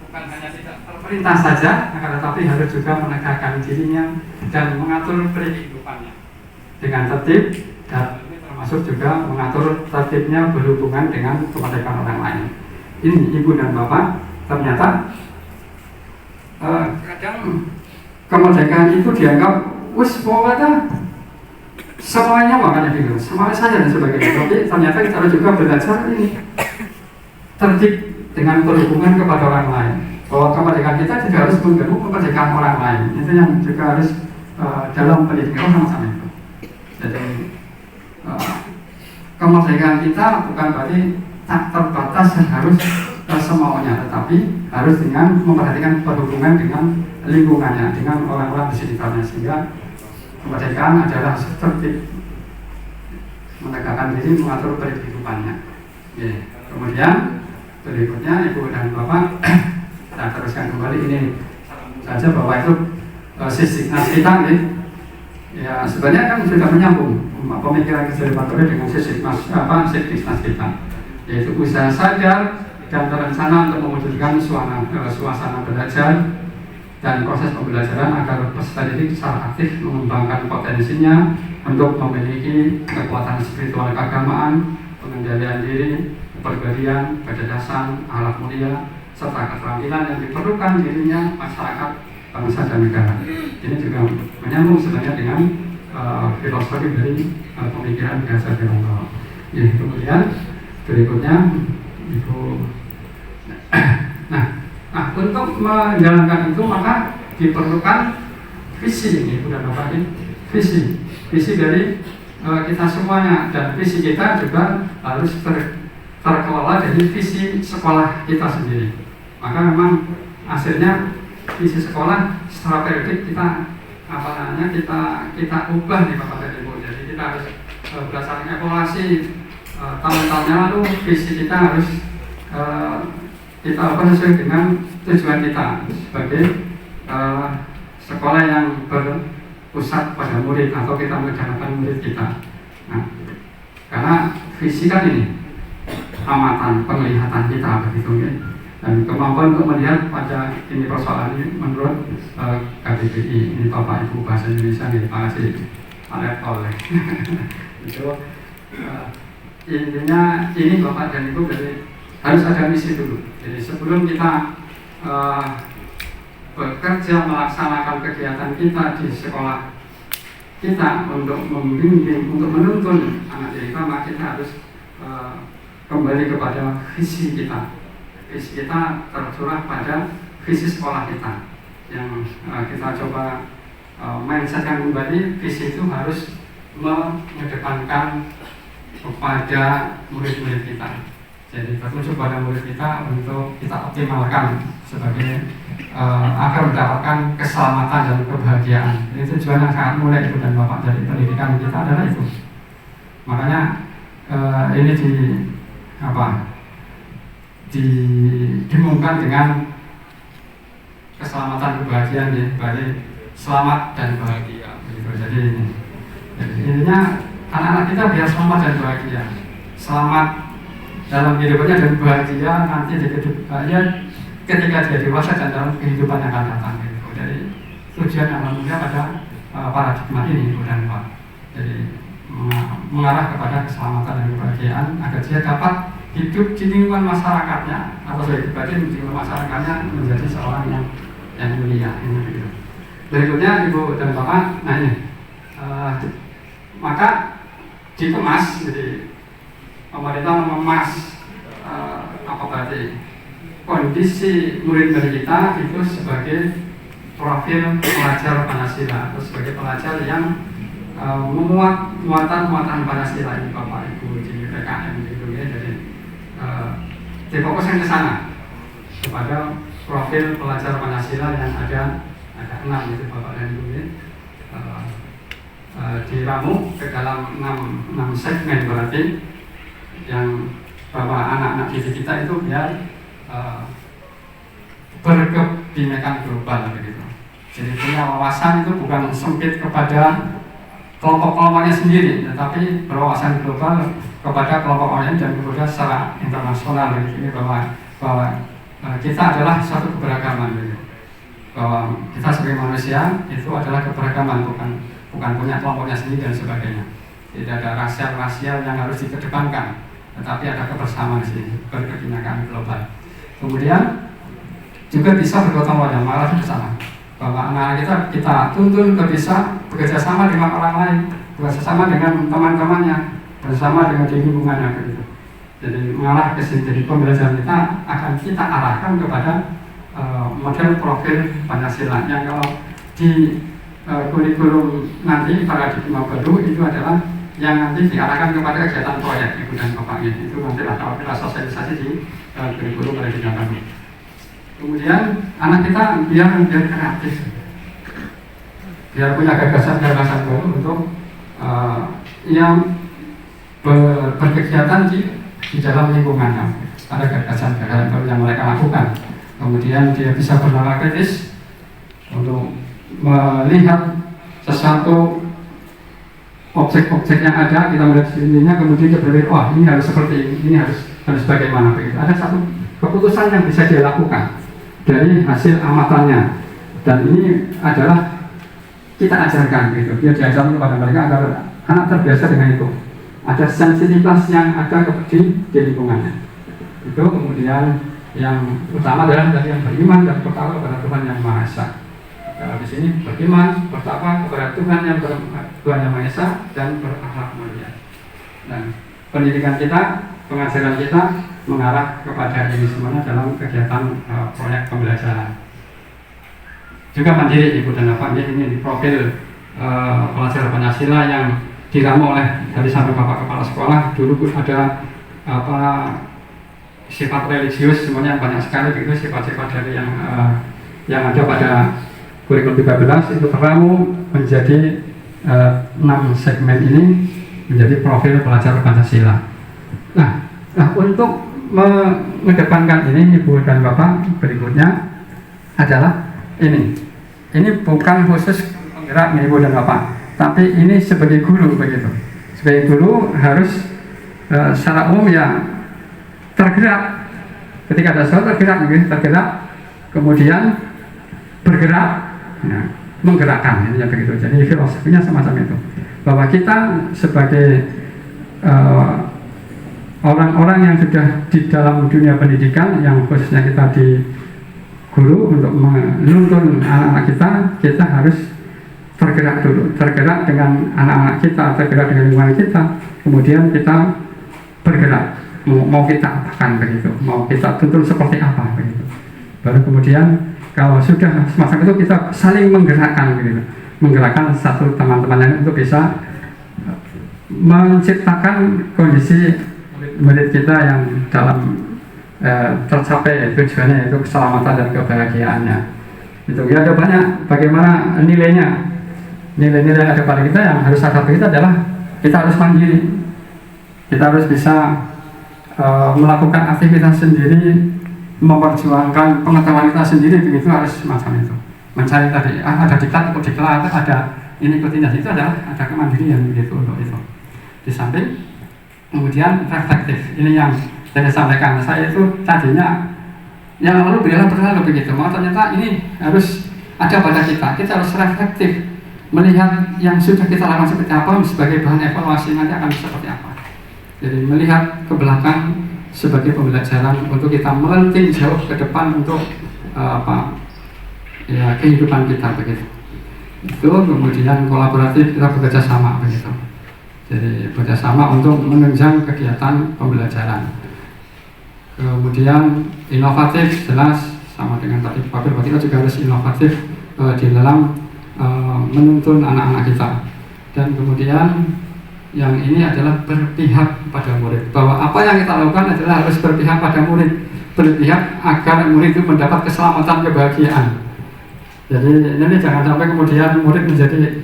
Bukan hanya tidak terperintah saja, akan tetapi harus juga menegakkan dirinya dan mengatur kehidupannya dengan tertib, dan termasuk juga mengatur tertibnya berhubungan dengan kemerdekaan orang lain. Ini Ibu dan Bapak, ternyata kadang kemerdekaan itu dianggap pokoknya semuanya makanya gitu, semuanya saja dan sebagainya. Tapi ternyata kita juga belajar ini tertib dengan berhubungan kepada orang lain. Bahwa kemerdekaan kita tidak harus mengganggu kemerdekaan orang lain. Itu yang juga harus dalam pendidikan sama-sama itu. Jadi kemerdekaan kita bukan berarti tak terbatas dan harus semaunya, tetapi harus dengan memperhatikan berhubungan dengan lingkungannya, dengan orang-orang di sekitarnya, sehingga kemerdekaan adalah tertib, menegakkan diri, mengatur kehidupannya. Kemudian berikutnya Ibu dan Bapak, kita teruskan kembali ini saja bahwa itu Sisiknas kita nih. Ya sebenarnya kan sudah menyambung pemikiran konservatif dengan Sisiknas kita, yaitu usaha sadar dan berencana untuk mewujudkan suasana belajar dan proses pembelajaran agar peserta didik secara aktif mengembangkan potensinya untuk memiliki kekuatan spiritual keagamaan, pengendalian diri, kepribadian, kecerdasan, akhlak mulia, serta keterampilan yang diperlukan dirinya masyarakat, bangsa dan negara. Ini juga menyambung sebenarnya dengan filosofi dari pemikiran Ki Hajar Dewantara. Kemudian berikutnya Ibu. Nah, untuk menjalankan itu maka diperlukan visi ini, Ibu dan Bapak ini. Visi dari kita semuanya, dan visi kita juga harus terkelola dari visi sekolah kita sendiri. Maka memang hasilnya visi sekolah secara periodik kita kita ubah nih Bapak dan Ibu. Jadi kita harus berdasarkan evaluasi tahun-tahun yang lalu, visi kita harus kita sesuai dengan tujuan kita sebagai sekolah yang berpusat pada murid atau kita mengenalkan murid kita. Nah, karena visi kan ini amatan penglihatan kita begitu ya. Dan kemampuan untuk melihat pada ini persoalan ini menurut KBBI, ini Bapak Ibu Bahasa Indonesia nih, terima kasih Pak Lepol itu intinya ini Bapak dan Ibu dari harus ada misi dulu. Jadi sebelum kita bekerja melaksanakan kegiatan kita di sekolah kita untuk membimbing, untuk menuntun anak kita, maka kita harus kembali kepada visi kita. Visi kita tercurah pada visi sekolah kita yang kita coba mindsetkan kembali. Visi itu harus mengedepankan kepada murid-murid kita. Jadi bertujuan pada murid kita untuk kita optimalkan sebagai agar mendapatkan keselamatan dan kebahagiaan. Itu tujuan yang sangat mulia itu dan Bapak dari pendidikan kita adalah itu. Makanya ini dimungkinkan dengan keselamatan kebahagiaan ya, bagi selamat dan bahagia begitu. Jadi intinya anak-anak kita biar selamat dan bahagia, selamat dalam kehidupannya dan bahagia nanti di kehidupannya ketika dia dewasa dan dalam kehidupan yang akan datang gitu. Jadi tujuan yang mulia pada paradigma ini dan Pak. Jadi mengarah kepada keselamatan dan kebahagiaan agar dia dapat hidup di lingkungan masyarakatnya atau sebagai pribadi di lingkungan masyarakatnya menjadi seorang yang mulia. Gitu. Berikutnya Ibu dan Bapak, nah ini maka dikemas, jadi pemerintah mengemas apa berarti kondisi murid-murid kita itu sebagai profil pelajar Pancasila atau sebagai pelajar yang memuat muatan Pancasila ini Bapak Ibu di PKM gitu ya. Jadi difokuskan ke sana kepada profil pelajar Pancasila yang ada 6 itu Bapak dan Ibu ya. Diramu ke dalam 6 segmen berarti yang bahwa anak-anak didik kita itu biar berkebinekaan global begitu. Jadi punya wawasan itu bukan sempit kepada kelompok-kelompoknya sendiri, tetapi berwawasan global kepada kelompok lain dan kemudian secara internasional. Ini bahwa kita adalah satu keberagaman, gitu. Bahwa kita sebagai manusia itu adalah keberagaman, bukan punya kelompoknya sendiri dan sebagainya. Tidak ada rasial yang harus dikedepankan, tetapi ada kebersamaan di sini, berkebinekaan global. Kemudian juga bisa bergotong royong, malah bersama. Bahwa anak-anak kita tuntun bisa bekerja sama dengan orang lain, bekerja sama dengan teman-temannya, bersama dengan di lingkungannya begitu. Jadi mengarah ke sini. Jadi pembelajaran kita akan kita arahkan kepada model profil Pancasila yang kalau di kurikulum nanti paradigma baru itu adalah yang nanti diarahkan kepada kegiatan proyek Ibu dan Bapak ini. Itu nanti lah kalau kita sosialisasi di kurikulum paradigma baru. Kemudian anak kita biar kreatif, biar punya gagasan-gagasan baru untuk yang berkegiatan di dalam lingkungannya. Ada gagasan-gagasan baru yang mereka lakukan. Kemudian dia bisa bernalar kritis untuk melihat sesuatu objek-objek yang ada, kita melihat sininya, kemudian dia berpikir, wah ini harus seperti ini harus bagaimana begitu. Ada satu keputusan yang bisa dia lakukan dari hasil amatannya, dan ini adalah kita ajarkan gitu, dia diajarkan kepada mereka agar anak terbiasa dengan itu. Ada sensitivitas yang ada di lingkungannya. Itu kemudian yang utama adalah dari yang beriman dan bertakwa kepada Tuhan Yang Maha Esa. Di sini beriman, bertakwa kepada Tuhan Yang Maha Esa dan berakhlak mulia. Dan pendidikan kita, pengajaran kita mengarah kepada ini semuanya dalam kegiatan proyek pembelajaran. Juga mandiri Ibu dan Bapak, ini profil pelajar Pancasila yang diramu oleh dari sampai Bapak Kepala Sekolah. Dulu ada sifat religius semuanya banyak sekali begitu, sifat-sifat dari yang ada pada kurikulum 13 itu teramu menjadi 6 segmen ini menjadi profil pelajar Pancasila. Nah untuk mengedepankan ini Ibu dan Bapak, berikutnya adalah ini ini bukan khusus penggerak Ibu dan Bapak, tapi ini sebagai guru begitu. Sebagai guru harus secara umum ya tergerak. Ketika ada sesuatu tergerak, kemudian bergerak, ya, menggerakkan, ini begitu. Jadi filosofinya semacam itu. Bahwa kita sebagai orang-orang yang sudah di dalam dunia pendidikan, yang khususnya kita di guru untuk menuntun anak-anak kita harus tergerak dulu, tergerak dengan anak-anak kita, tergerak dengan lingkungan kita, kemudian kita bergerak, mau kita apakan begitu, mau kita tuntun seperti apa begitu. Baru kemudian kalau sudah semacam itu kita saling menggerakkan begitu, menggerakkan satu teman-teman lain untuk bisa menciptakan kondisi murid kita yang dalam tercapai tujuannya, yaitu keselamatan dan kebahagiaannya. Itu ya, ada banyak bagaimana nilai-nilai yang ada pada kita. Yang harus ada pada kita adalah kita harus mandiri, kita harus bisa melakukan aktivitas sendiri, memperjuangkan pengetahuan kita sendiri, begitu harus macam itu. Mencari tadi ada diklat atau diklat, ada ini ketindas, itu adalah ada kemandirian begitu untuk itu. Di samping kemudian reflektif, ini yang saya sampaikan. Saya itu tadinya yang lalu berlalu begitu, mau ternyata ini harus ada pada kita harus reflektif, melihat yang sudah kita lakukan seperti apa sebagai bahan evaluasi nanti akan seperti apa. Jadi melihat ke belakang sebagai pembelajaran untuk kita melenting jauh ke depan untuk kehidupan kita begitu. Itu kemudian kolaboratif, kita bekerja sama begitu. Jadi bekerjasama untuk menunjang kegiatan pembelajaran. Kemudian inovatif, jelas sama dengan tadi Pak Bil, kita juga harus inovatif di dalam menuntun anak-anak kita. Dan kemudian yang ini adalah berpihak pada murid, bahwa apa yang kita lakukan adalah harus berpihak pada murid, berpihak agar murid itu mendapat keselamatan, kebahagiaan. Jadi ini jangan sampai kemudian murid menjadi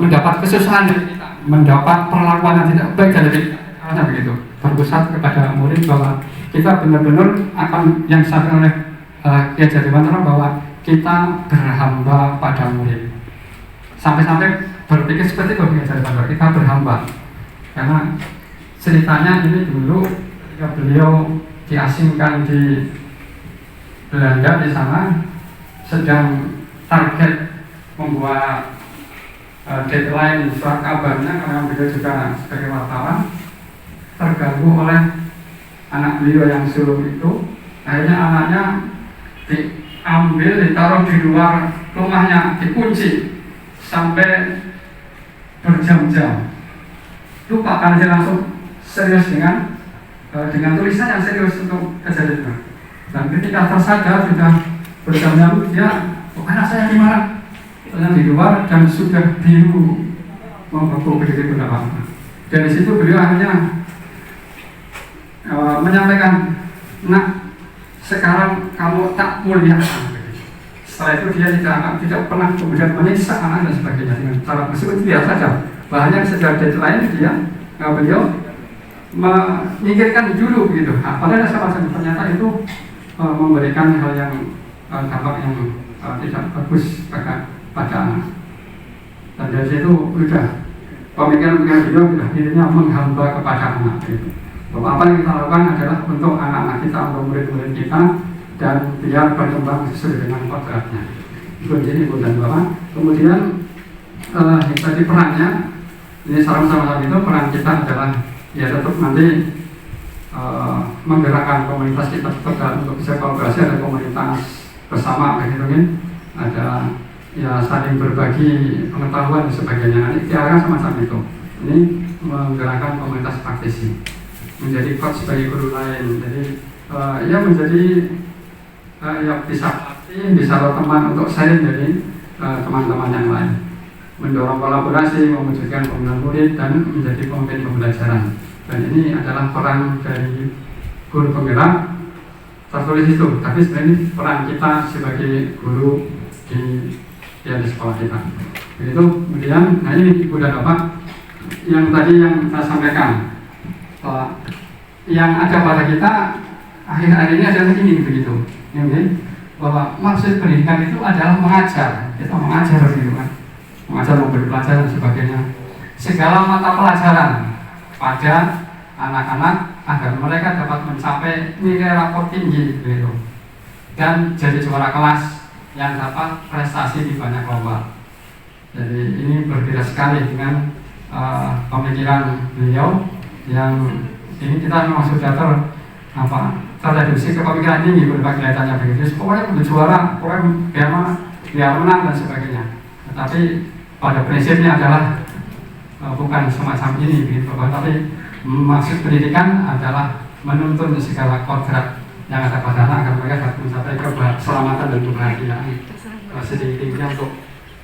mendapat kesusahan dari kita, mendapat perlakuan yang tidak baik dari kita, karena begitu. Berpusat kepada murid bahwa kita benar-benar akan yang disampaikan oleh Kiai Jatiwantono bahwa kita berhamba pada murid. Sampai-sampai berpikir seperti itu Kiai Jatiwantono, kita berhamba. Karena ceritanya ini dulu ketika beliau diasingkan di Belanda, di sana sedang target membuat deadline surat kabarnya, karena beliau juga sebagai wartawan terganggu oleh anak beliau yang sulung itu. Akhirnya anaknya diambil, ditaruh di luar rumahnya, dikunci sampai berjam-jam. Lupa karena dia langsung serius dengan tulisan yang serius untuk kejadian itu. Dan ketika tersadar sudah berjam-jam, dia, anak saya di mana? Di luar dan sudah biru membeku begitu apa. Dari situ beliau akhirnya menyampaikan, nak, sekarang kamu tak mulia. Setelah itu dia tidak pernah kemudian menyiksa anak dan sebagainya dengan cara meskipun itu biasa saja. Bahannya sejak deadline beliau menyingkirkan dulu begitu. Padahal sama-sama ternyata itu memberikan hal yang dampak yang tidak bagus pada anak. Dan dari situ sudah pemikiran beliau sudah dirinya menghamba kepada anak itu. Bahwa apa yang kita lakukan adalah untuk anak-anak kita, untuk murid-murid kita, dan biar berkembang sesuai dengan kodratnya. Itu jadi Ibu dan Bapak. Kemudian tadi perannya, ini sama-sama itu peran kita adalah ya tetap nanti menggerakkan komunitas kita tetap untuk bisa kolaborasi, ada komunitas bersama begitu kan, ada ya saling berbagi pengetahuan dan sebagainya. Nanti diarahkan semacam itu. Ini menggerakkan komunitas praktisi, menjadi coach bagi guru lain. Jadi ya menjadi ya bisa berteman untuk sharing dari teman-teman yang lain, mendorong kolaborasi, mewujudkan pembinaan murid dan menjadi pemimpin pembelajaran. Dan ini adalah peran dari guru penggerak tertulis itu. Tapi sebenarnya peran kita sebagai guru di sekolah kita. Begitu. Kemudian, nah ini Ibu dan Bapak, yang tadi yang saya sampaikan, yang ada pada kita akhir-akhir ini adalah ini begitu. Ini bahwa maksud pendidikan itu adalah mengajar, kita mengajar gitu kan, mengajar memberi pelajaran dan sebagainya, segala mata pelajaran pada anak-anak agar mereka dapat mencapai nilai rapor tinggi gitu, dan jadi juara kelas yang dapat prestasi di banyak lomba. Jadi ini berbeda sekali dengan pemikiran beliau yang ini kita memang sudah terreduksi ke pemikiran tinggi berbagai kelihatannya begitu. Pokoknya untuk juara, pokoknya biar menang dan sebagainya. Tetapi pada prinsipnya adalah bukan semacam ini begitu, tapi maksud pendidikan adalah menuntun segala kodrat yang ada pada anak agar mereka dapat mencapai keselamatan dan kebahagiaan setinggi-tingginya untuk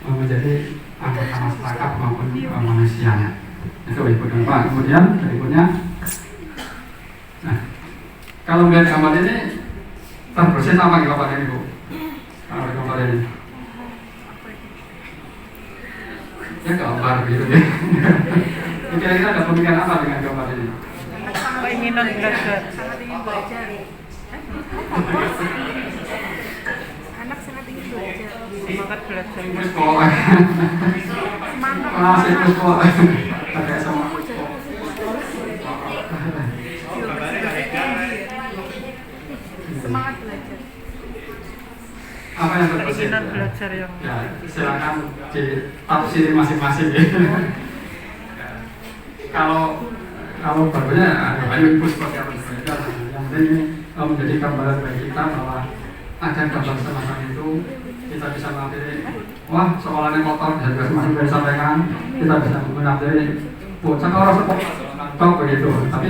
menjadi anggota masyarakat maupun manusianya. Itu Ibu dan Pak. Kemudian berikutnya, nah, kalau melihat gambar ini terbersih apa gambar ini Bu? Kalau gambar ini, ya gambar gitu ya. Kira-kira ada pemikiran apa dengan gambar ini? Keinginan belajar. Sangat ingin belajar. Anak sangat ingin belajar. Semangat belajar. Terus kok masih terus kok pakai sama. Semangat belajar. Apa yang terbersih? Keinginan belajar yang Ya, silakan ditafsiri masing-masing ya. Kalau barunya ayo Ibu seperti apa? Yang penting ini menjadi gambaran bagi kita bahwa ada gambar semacam itu, kita bisa mengambil, wah soalannya kotor, dan masih bisa sampaikan, kita bisa mengambil bocah orang sekolah begitu. Tapi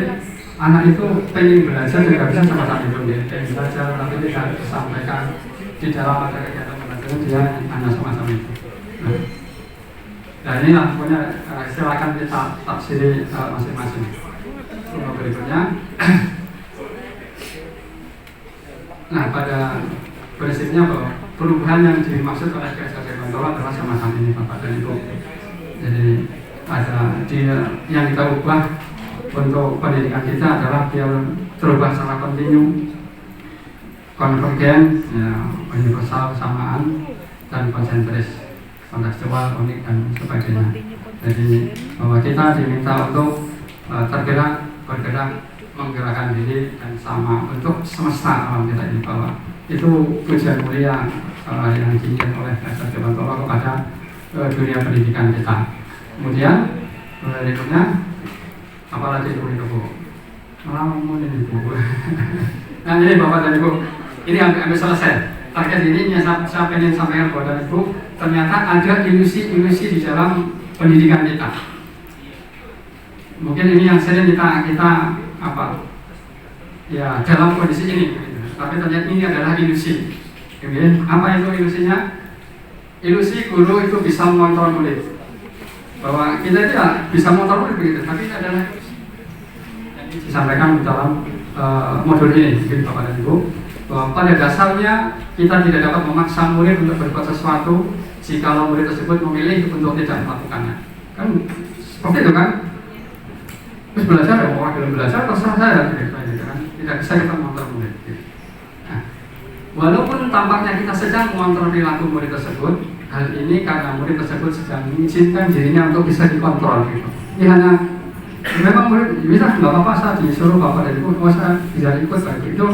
anak itu pengen belajar juga bisa semacam itu, ya. Pengen belajar tapi tidak disampaikan di dalam ada kegiatan pembelajaran, dia hanya semacam itu. Nah inilah pokoknya silakan kita tafsiri masing-masing. Berikutnya, nah pada prinsipnya bahwa perubahan yang dimaksud oleh KSKC Kontrol adalah semacam ini Bapak dan Ibu. Jadi ada yang kita ubah untuk pendidikan kita adalah biar terubah secara kontinu, konvergen, ya, universal, kesamaan, dan konsentris, kontekstual, unik, dan sebagainya. Jadi bahwa kita diminta untuk bergerak, menggerakkan diri dan sama untuk semesta alam kita ini, bahwa itu tujuan mulia yang diinginkan oleh KSKC Kontrol kepada dunia pendidikan kita. Kemudian berikutnya apalagi itu Bu? Ngomong ini Bu. Nah ini Bapak dan Ibu, ini hampir selesai. Target ini yang saya ingin sampaikan kepada Ibu, ternyata ada ilusi-ilusi di dalam pendidikan kita. Mungkin ini yang sering kita ya dalam kondisi ini, tapi ternyata ini adalah ilusi. Apa itu ilusinya? Ilusi guru itu bisa mengontrol murid, bahwa kita tidak bisa mengontrol murid begitu, tapi ini adalah yang disampaikan di dalam modul ini, mungkin Bapak dan Ibu, bahwa pada dasarnya kita tidak dapat memaksa murid untuk berbuat sesuatu jika murid tersebut memilih untuk tidak melakukannya. Kan seperti itu kan? Terus belajar ya, orang dalam belajar terserah saya gitu kan? Tidak bisa kita mengontrol murid. Nah, walaupun tampaknya kita sedang mengontrol perilaku murid tersebut, hal ini karena murid tersebut sedang mengizinkan dirinya untuk bisa dikontrol gitu. Ini hanya memang murid bisa nggak apa-apa saat disuruh Bapak dan Ibu, saya bisa ikut begitu. Itu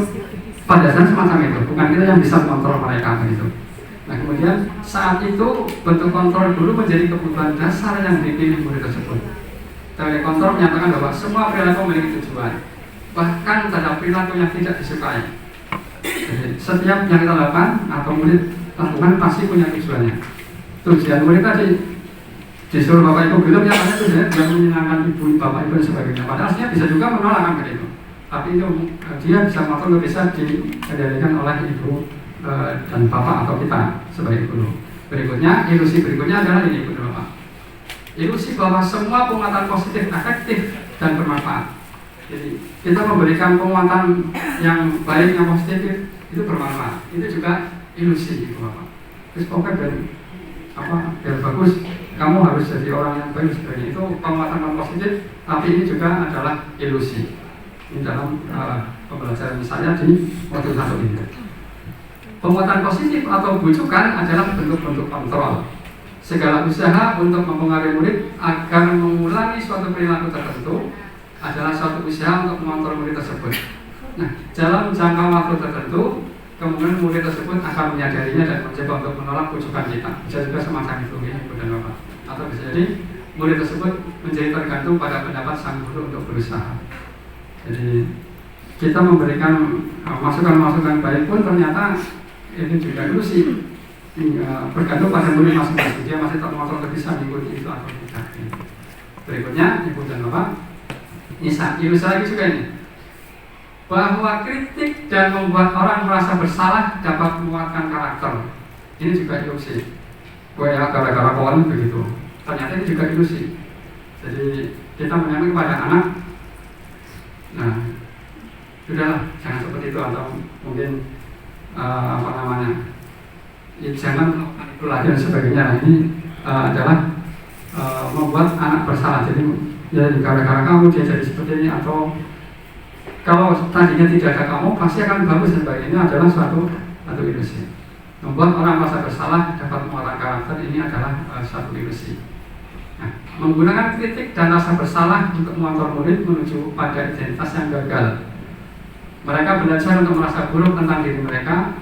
pada dasarnya semacam itu, bukan kita yang bisa mengontrol mereka begitu. Nah kemudian saat itu bentuk kontrol dulu menjadi kebutuhan dasar yang dipilih murid tersebut. Teori kontrol menyatakan bahwa semua perilaku memiliki tujuan, bahkan terhadap perilaku yang tidak disukai. Jadi setiap yang kita lakukan atau murid lakukan pasti punya tujuannya. Tujuan murid tadi disuruh Bapak Ibu belum yang ada tujuannya tidak menyenangkan Ibu, Bapak Ibu dan sebagainya. Padahal aslinya bisa juga menolak kan begitu. Tapi itu dia bisa mengatur, bisa dikendalikan oleh Ibu dan Bapak atau kita sebagai guru. Berikutnya, ilusi berikutnya adalah ini Ibu dan Bapak. Ilusi bahwa semua penguatan positif, efektif, dan bermanfaat. Jadi kita memberikan penguatan yang baik, yang positif itu bermanfaat. Itu juga ilusi Ibu Bapak. Terus pokoknya biar bagus, kamu harus jadi orang yang baik sebagainya. Itu penguatan yang positif, tapi ini juga adalah ilusi. Ini dalam pembelajaran saya di modul 1 ini. Penguatan positif atau bujukan adalah bentuk-bentuk kontrol. Segala usaha untuk mempengaruhi murid agar mengulangi suatu perilaku tertentu adalah suatu usaha untuk mengontrol murid tersebut. Nah, dalam jangka waktu tertentu, kemudian murid tersebut akan menyadarinya dan mencoba untuk menolak bujukan kita. Bisa juga semacam itu, Ibu dan Bapak. Atau bisa jadi murid tersebut menjadi tergantung pada pendapat sang guru untuk berusaha. Jadi kita memberikan masukan-masukan baik pun ternyata ini juga ilusi. Bergantung pada murid masing-masing, dia masih tak mengontrol bisa mengikuti itu atau tidak. Berikutnya, Ibu dan Bapak, ini ilusi lagi juga ini, bahwa kritik dan membuat orang merasa bersalah dapat menguatkan karakter. Ini juga ilusi. Ya gara-gara kawan begitu. Ternyata ini juga ilusi. Jadi kita menyampaikan kepada anak, nah, sudahlah, jangan seperti itu atau mungkin jangan melakukan itu lagi dan sebagainya. Nah, ini adalah membuat anak bersalah. Jadi ya gara-gara kamu dia jadi seperti ini, atau kalau tadinya tidak ada kamu pasti akan bagus dan sebagainya. Ini adalah suatu ilusi. Membuat orang merasa bersalah dapat menguatkan karakter, ini adalah suatu ilusi. Nah, menggunakan kritik dan rasa bersalah untuk mengontrol murid menuju pada identitas yang gagal. Mereka belajar untuk merasa buruk tentang diri mereka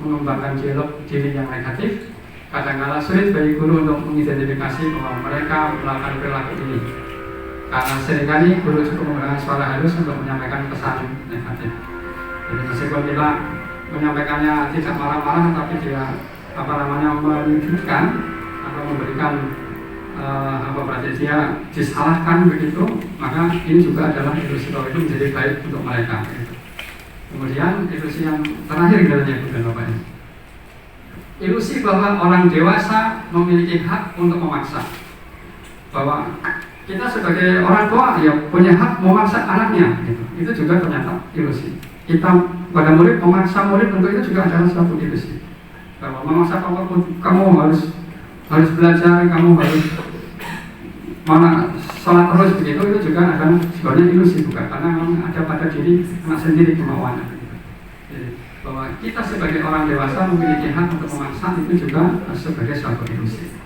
mengembangkan dialog diri yang negatif. Kadang-kala sulit bagi guru untuk mengidentifikasi bahwa mereka melakukan perilaku ini, karena seringkali guru cukup menggunakan suara halus untuk menyampaikan pesan negatif. Jadi meskipun kita menyampaikannya tidak marah-marah, tapi dia menyudutkan atau memberikan berarti dia disalahkan begitu, maka ini juga adalah ilusi bahwa itu menjadi baik untuk mereka. Kemudian ilusi yang terakhir adalah Ibu dan Bapak ini, ilusi bahwa orang dewasa memiliki hak untuk memaksa. Bahwa kita sebagai orang tua ya punya hak memaksa anaknya, gitu. Itu juga ternyata ilusi. Kita pada murid memaksa murid untuk itu juga adalah suatu ilusi. Bahwa memaksa kamu harus belajar, kamu harus sholat terus begitu, itu juga akan sebenarnya ilusi, bukan, karena memang ada pada diri anak sendiri kemauannya. Jadi bahwa kita sebagai orang dewasa memiliki hak untuk memaksa, itu juga sebagai suatu ilusi.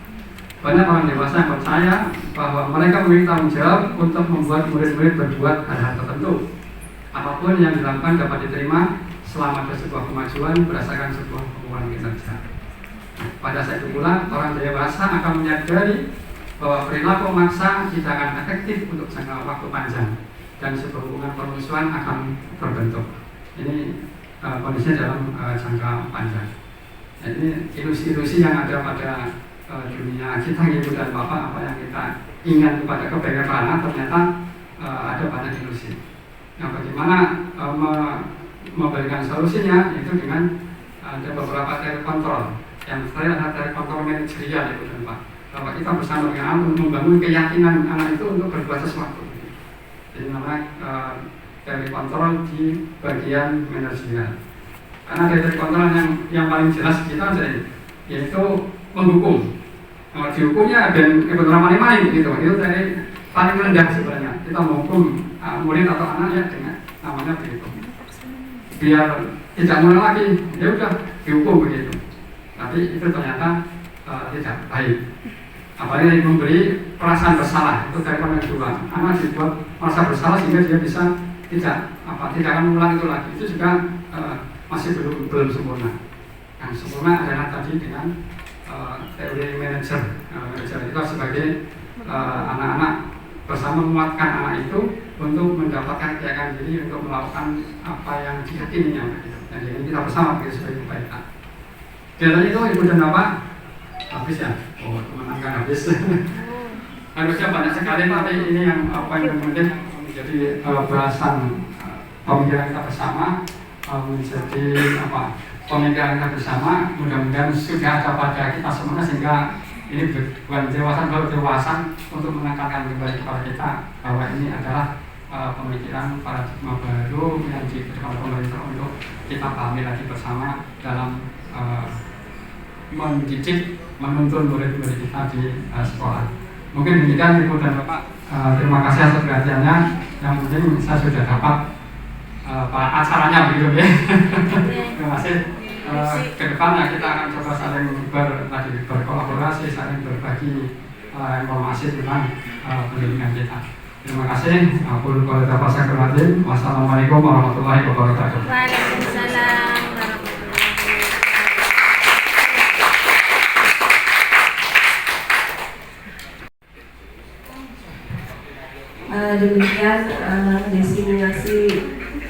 Banyak orang dewasa yang percaya bahwa mereka memiliki tanggung jawab untuk membuat murid-murid berbuat hal-hal tertentu. Apapun yang dilakukan dapat diterima selama ada sebuah kemajuan berdasarkan sebuah hubungan kinerja. Pada saat itu pula orang dewasa akan menyadari bahwa perilaku memaksa tidak akan efektif untuk jangka waktu panjang dan sebuah hubungan permusuhan akan terbentuk. Ini kondisinya dalam jangka panjang. Nah, ini ilusi-ilusi yang ada pada dunia kita, Ibu dan Bapak. Apa yang kita ingat kepada kebaikan anak, ternyata ada banyak ilusi. Nah, bagaimana memberikan solusinya, itu dengan ada beberapa teori kontrol. Yang terakhir adalah teori kontrol manajerial, Ibu dan Bapak. Bahwa kita bersama dengan anak untuk membangun keyakinan anak itu untuk berbuat sesuatu. Jadi namanya teori kontrol di bagian manajerial. Karena teori kontrol yang paling jelas kita yaitu menghukum. Nah, dihukumnya dan kebenaran maling gitu. Itu dari paling rendah sebenarnya. Kita menghukum murid atau anak ya dengan namanya begitu. Biar tidak mengulang lagi, ya udah dihukum begitu. Tapi itu ternyata tidak baik. Apalagi memberi perasaan bersalah, itu dari yang kedua. Anak dibuat merasa bersalah sehingga dia bisa tidak akan mengulang itu lagi. Itu juga masih belum sempurna. Yang sempurna adalah tadi dengan teori manajer. Manajer itu sebagai anak-anak bersama menguatkan anak itu untuk mendapatkan keyakinan diri untuk melakukan apa yang diyakininya. Dan jadi kita bersama begitu sebagai kebaikan. Kelihatannya itu Ibu dan Bapak habis ya? Oh, teman-teman habis. Harusnya banyak sekali, tapi ini yang mungkin menjadi bahasan pemikiran kita bersama, menjadi pemikiran kita bersama. Mudah-mudahan sudah ada pada kita semua sehingga ini bukan dewasa untuk menekankan kembali kepada kita bahwa ini adalah pemikiran paradigma baru yang diberikan oleh pemerintah untuk kita pahami lagi bersama dalam mendidik, menuntun murid-murid kita di sekolah. Mungkin demikian Ibu dan Bapak. Terima kasih atas perhatiannya. Yang penting saya sudah dapat acaranya begitu ya. Terima kasih. kedepannya kita akan coba saling berkolaborasi, saling berbagi informasi tentang pendidikan kita. Terima kasih. Wassalamualaikum warahmatullahi wabarakatuh. Waalaikumsalam warahmatullahi wabarakatuh. Demikian destinasi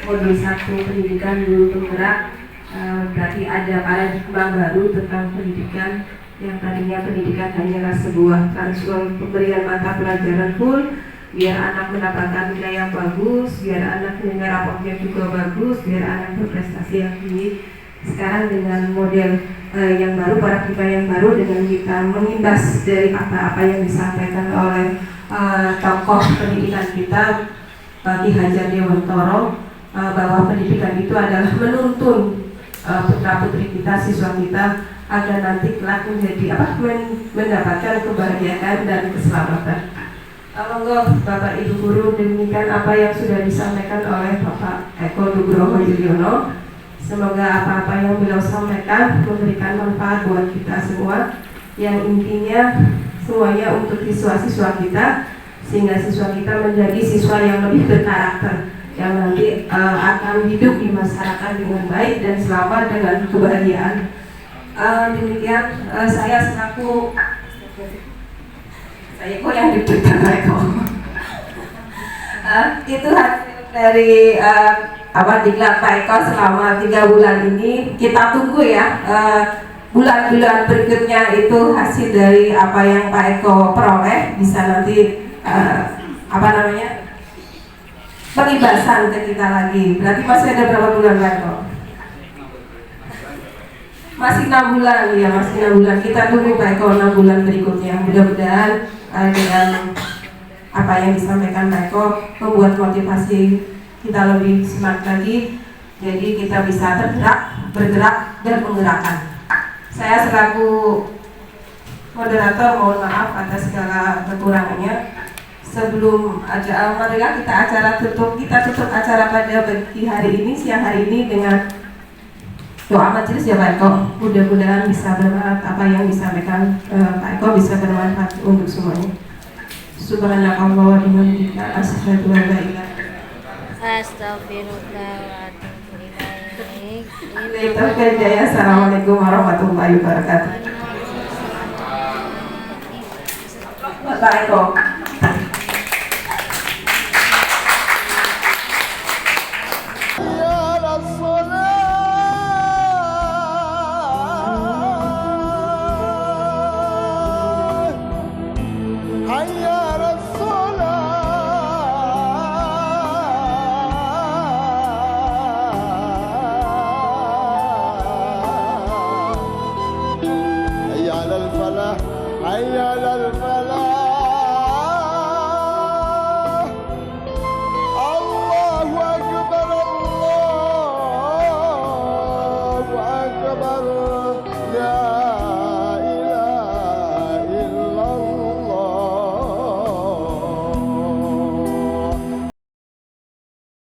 modul 1 pendidikan guru penggerak. Berarti ada paradigma baru tentang pendidikan yang tadinya pendidikan hanyalah sebuah transfer pemberian mata pelajaran full biar anak mendapatkan nilai yang bagus, biar anak nilai rapotnya juga bagus, biar anak berprestasi yang tinggi. Sekarang dengan model yang baru, paradigma yang baru, dengan kita mengimbas dari apa-apa yang disampaikan oleh tokoh pendidikan kita, Ki Hajar Dewantoro, bahwa pendidikan itu adalah menuntun putra-putri kita, siswa kita agar nanti kelak menjadi mendapatkan kebahagiaan dan keselamatan. Monggo Bapak Ibu Guru, demikian apa yang sudah disampaikan oleh Bapak Eko Nugroho Yudhoyono. Semoga apa-apa yang beliau sampaikan memberikan manfaat buat kita semua. Yang intinya semuanya untuk siswa-siswa kita, sehingga siswa kita menjadi siswa yang lebih berkarakter, yang nanti akan hidup di masyarakat dengan baik dan selamat dengan kebahagiaan. Demikian saya selaku kok yang diberikan itu hasil dari diklat Pak Eko selama 3 bulan ini. Kita tunggu ya bulan-bulan berikutnya itu hasil dari apa yang Pak Eko peroleh bisa nanti pengibasan ke kita lagi. Berarti masih ada berapa bulan Pak Eko? Masih 6 bulan ya, masih 6 bulan. Kita tunggu Pak Eko 6 bulan berikutnya. Mudah-mudahan dengan apa yang disampaikan Pak Eko membuat motivasi kita lebih semangat lagi. Jadi kita bisa bergerak dan menggerakkan. Saya selaku moderator mohon maaf atas segala kekurangannya. Sebelum marilah kita tutup acara pada pagi hari ini, siang hari ini dengan doa majelis ya Pak Eko. Mudah-mudahan bisa bermanfaat, apa yang disampaikan Pak Eko bisa bermanfaat untuk semuanya. Subhanallah wa bihamdika asyhadu an la ilaha Astagfirullah wa atubu ilaik. Assalamualaikum warahmatullahi wabarakatuh. Pak Eko. حي على الفلاح الله أكبر الله أكبر